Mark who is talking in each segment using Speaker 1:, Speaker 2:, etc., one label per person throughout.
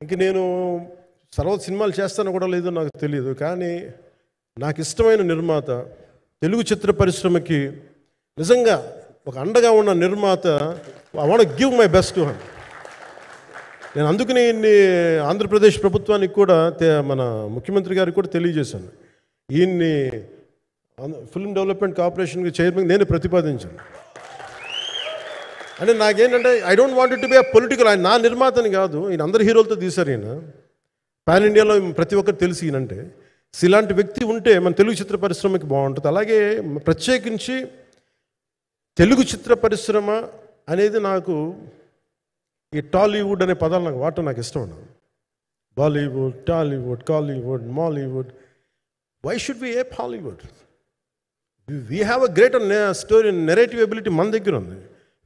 Speaker 1: ఇంక నేను సినిమాలు చేస్తానో కూడా లేదో నాకు తెలియదు, కానీ నాకు ఇష్టమైన నిర్మాత, తెలుగు చిత్ర పరిశ్రమకి నిజంగా ఒక అండగా ఉన్న నిర్మాత, I want give my best to him. నేను అందుకని ఆంధ్రప్రదేశ్ ప్రభుత్వానికి కూడా మన ముఖ్యమంత్రి గారికి కూడా తెలియజేశాను. ఈయన్ని ఫిల్మ్ డెవలప్మెంట్ కార్పొరేషన్కి చైర్మన్ నేను ప్రతిపాదించాను. అంటే నాకేంటంటే I don't want to be a political. ఆయన నా నిర్మాతని కాదు, ఈయన అందరు హీరోలతో తీశారు. ఈయన పాన్ ఇండియాలో ప్రతి ఒక్కరు తెలిసి ఈయనంటే ఇలాంటి వ్యక్తి ఉంటే మన తెలుగు చిత్ర పరిశ్రమకి బాగుంటుంది. అలాగే ప్రత్యేకించి తెలుగు చిత్ర పరిశ్రమ అనేది నాకు ఈ టాలీవుడ్ అనే పదాలు నాకు వాడటం నాకు ఇష్టం ఉండదు. Bollywood, Tollywood, Kollywood, Mollywood. Why should we ape Hollywood? We have a greater story narrative ability మన దగ్గర ఉంది.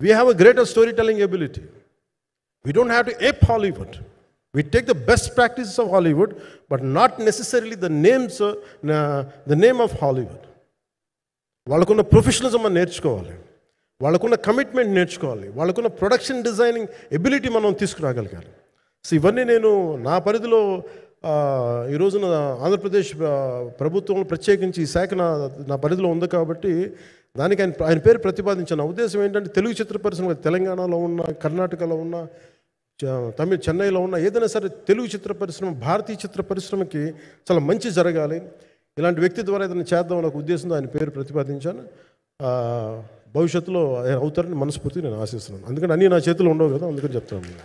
Speaker 1: We have a greater story telling ability. We don't have to ape Hollywood. We take the best practices of Hollywood, but not necessarily the name of Hollywood. వాళ్ళకున్న professionalism మనం నేర్చుకోవాలి, వాళ్ళకున్న commitment నేర్చుకోవాలి, వాళ్ళకున్న production designing ability మనం తీసుకురాగలగాలి. So ఇవన్నీ నేను నా పరిధిలో ఈ రోజున ఆంధ్రప్రదేశ్ ప్రభుత్వం ప్రత్యేకించి ఈ శాఖ నా పరిధిలో ఉంది కాబట్టి దానికి ఆయన పేరు ప్రతిపాదించిన ఉద్దేశం ఏంటంటే తెలుగు చిత్ర పరిశ్రమ తెలంగాణలో ఉన్న, కర్ణాటకలో ఉన్న, చెన్నైలో ఉన్న ఏదైనా సరే తెలుగు చిత్ర పరిశ్రమ, భారతీయ చిత్ర పరిశ్రమకి చాలా మంచి జరగాలి, ఇలాంటి వ్యక్తి ద్వారా ఏదైనా చేద్దాం అనే ఉద్దేశంతో ఆయన పేరు ప్రతిపాదించాను. భవిష్యత్తులో అవుతారని మనస్ఫూర్తిగా నేను ఆశిస్తున్నాను. అందుకని అన్నీ నా చేతిలో ఉండవు కదా, అందుకని చెప్తాను.